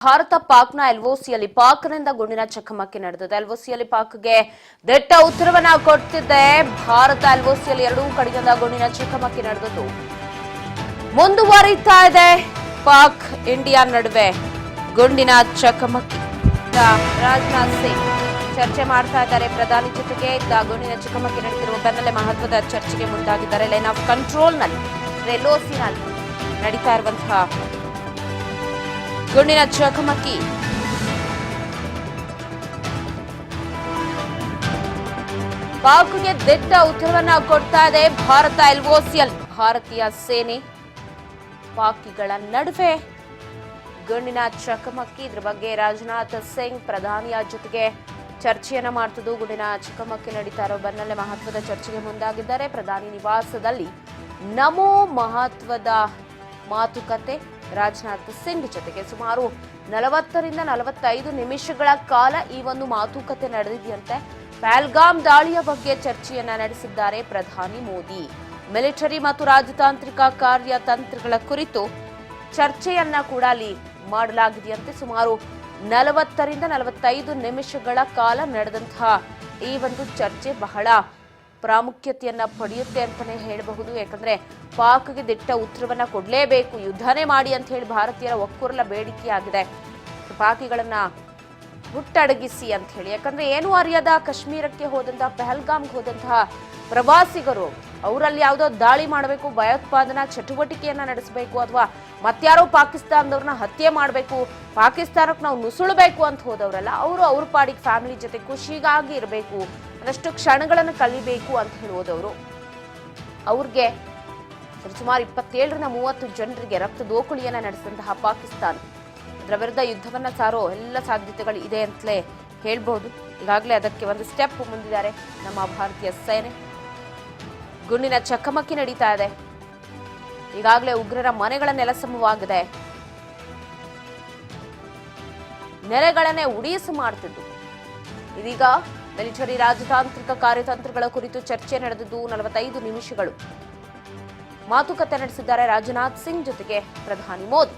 ಭಾರತ ಪಾಕ್ನ ಎಲ್ಒಸಿಯಲ್ಲಿ ಪಾಕ್ನಿಂದ ಗುಂಡಿನ ಚಕಮಕಿ ನಡೆದಿದೆ. ಎಲ್ಒಸಿಯಲ್ಲಿ ಪಾಕ್ಗೆ ದಿಟ್ಟ ಉತ್ತರವನ್ನ ಕೊಡ್ತಿದೆ. ಭಾರತ ಎಲ್ಒಸಿಯಲ್ಲಿ ಎರಡೂ ಕಡೆಯಿಂದ ಗುಂಡಿನ ಚಕಮಕಿ ನಡೆದಿದ್ದು ಮುಂದುವರಿತಾ ಇದೆ. ಪಾಕ್ ಇಂಡಿಯಾ ನಡುವೆ ಗುಂಡಿನ ಚಕಮಕಿ. ರಾಜನಾಥ್ ಸಿಂಗ್ ಚರ್ಚೆ ಮಾಡ್ತಾ ಇದ್ದಾರೆ ಪ್ರಧಾನಿ ಜೊತೆಗೆ. ಗುಂಡಿನ ಚಕಮಕಿ ನಡೆದಿರುವ ಬೆನ್ನಲ್ಲೇ ಮಹತ್ವದ ಚರ್ಚೆಗೆ ಮುಂದಾಗಿದ್ದಾರೆ. ಲೈನ್ ಆಫ್ ಕಂಟ್ರೋಲ್ನಲ್ಲಿ ಎಲ್ಒಸಿನಲ್ಲಿ ನಡೀತಾ ಇರುವಂತಹ ಗುಂಡಿನ ಚಕಮಕಿ. ಪಾಕ್ಗೆ ದಿಟ್ಟ ಉತ್ತರವನ್ನ ಕೊಡ್ತಾ ಇದೆ ಭಾರತ ಎಲ್ಒಸಿಯಲ್ಲಿ. ಭಾರತೀಯ ಸೇನೆ ಪಾಕಿಗಳ ನಡುವೆ ಗುಂಡಿನ ಚಕಮಕಿ. ಇದ್ರ ಬಗ್ಗೆ ರಾಜನಾಥ್ ಸಿಂಗ್ ಪ್ರಧಾನಿಯ ಜೊತೆಗೆ ಚರ್ಚೆಯನ್ನ ಮಾಡ್ತಿದ್ದು ಗುಂಡಿನ ಚಕಮಕಿ ನಡೀತಾ ಇರೋ ಬೆನ್ನಲ್ಲೇ ಮಹತ್ವದ ಚರ್ಚೆಗೆ ಮುಂದಾಗಿದ್ದಾರೆ. ಪ್ರಧಾನಿ ನಿವಾಸದಲ್ಲಿ ನಮೋ ಮಹತ್ವದ ಮಾತುಕತೆ. ರಾಜನಾಥ್ ಸಿಂಗ್ ಜೊತೆಗೆ ಸುಮಾರು 40ರಿಂದ 45 ನಿಮಿಷಗಳ ಕಾಲ ಈ ಒಂದು ಮಾತುಕತೆ ನಡೆದಿದೆಯಂತೆ. ಪಹಲ್ಗಾಮ್ ದಾಳಿಯ ಬಗ್ಗೆ ಚರ್ಚೆಯನ್ನ ನಡೆಸಿದ್ದಾರೆ ಪ್ರಧಾನಿ ಮೋದಿ. ಮಿಲಿಟರಿ ಮತ್ತು ರಾಜತಾಂತ್ರಿಕ ಕಾರ್ಯತಂತ್ರಗಳ ಕುರಿತು ಚರ್ಚೆಯನ್ನ ಕೂಡ ಅಲ್ಲಿ ಮಾಡಲಾಗಿದೆಯಂತೆ. ಸುಮಾರು 40ರಿಂದ 45 ನಿಮಿಷಗಳ ಕಾಲ ನಡೆದಂತಹ ಈ ಒಂದು ಚರ್ಚೆ ಬಹಳ ಪ್ರಾಮುಖ್ಯತೆಯನ್ನ ಪಡೆಯುತ್ತೆ ಅಂತಾನೆ ಹೇಳಬಹುದು. ಯಾಕಂದ್ರೆ ಪಾಕ್ಗೆ ದಿಟ್ಟ ಉತ್ತರವನ್ನ ಕೊಡಲೇಬೇಕು, ಯುದ್ಧನೇ ಮಾಡಿ ಅಂತ ಹೇಳಿ ಭಾರತೀಯರ ಒಕ್ಕೂರಲ ಬೇಡಿಕೆಯಾಗಿದೆ. ಪಾಕಿಗಳನ್ನ ಹುಟ್ಟಡಗಿಸಿ ಅಂತ ಹೇಳಿ. ಯಾಕಂದ್ರೆ ಏನು ಅರಿಯದ ಕಾಶ್ಮೀರಕ್ಕೆ ಹೋದಂತಹ ಪಹಲ್ಗಾಮ್ಗೆ ಹೋದಂತಹ ಪ್ರವಾಸಿಗರು ಅವರಲ್ಲಿ ಯಾವುದೋ ದಾಳಿ ಮಾಡಬೇಕು, ಭಯೋತ್ಪಾದನಾ ಚಟುವಟಿಕೆಯನ್ನ ನಡೆಸಬೇಕು, ಅಥವಾ ಮತ್ಯಾರೋ ಪಾಕಿಸ್ತಾನದವ್ರನ್ನ ಹತ್ಯೆ ಮಾಡಬೇಕು, ಪಾಕಿಸ್ತಾನಕ್ಕೆ ನಾವು ನುಸುಳಬೇಕು ಅಂತ ಹೋದವರಲ್ಲ. ಅವರು ಅವ್ರ ಪಾಡಿಗೆ ಫ್ಯಾಮಿಲಿ ಜೊತೆ ಖುಷಿಗಾಗಿ ಇರಬೇಕು, ಅದಷ್ಟು ಕ್ಷಣಗಳನ್ನು ಕಲಿಬೇಕು ಅಂತ ಹೇಳುವುದವರು. ಅವ್ರಿಗೆ ಸುಮಾರು 27ರಿಂದ 30 ಜನರಿಗೆ ರಕ್ತ ದೋಕುಳಿಯನ್ನ ನಡೆಸಿದಂತಹ ಪಾಕಿಸ್ತಾನ ಇದರ ವಿರುದ್ಧ ಯುದ್ಧವನ್ನ ಸಾರೋ ಎಲ್ಲ ಸಾಧ್ಯತೆಗಳು ಇದೆ ಅಂತಲೇ ಹೇಳ್ಬಹುದು. ಈಗಾಗಲೇ ಅದಕ್ಕೆ ಒಂದು ಸ್ಟೆಪ್ ಮುಂದಿದ್ದಾರೆ ನಮ್ಮ ಭಾರತೀಯ ಸೇನೆ. ಗುಂಡಿನ ಚಕಮಕಿ ನಡೀತಾ ಇದೆ. ಈಗಾಗಲೇ ಉಗ್ರರ ಮನೆಗಳ ನೆಲಸಮವಾಗಿದೆ. ನೆಲೆಗಳನ್ನೇ ಉಡಿಸು ಮಾಡ್ತಿದ್ದು ಇದೀಗ ಮಿಲಿಟರಿ ರಾಜತಾಂತ್ರಿಕ ಕಾರ್ಯತಂತ್ರಗಳ ಕುರಿತು ಚರ್ಚೆ ನಡೆದಿದ್ದು 45 ನಿಮಿಷಗಳು ಮಾತುಕತೆ ನಡೆಸಿದ್ದಾರೆ ರಾಜನಾಥ್ ಸಿಂಗ್ ಜೊತೆಗೆ ಪ್ರಧಾನಿ ಮೋದಿ.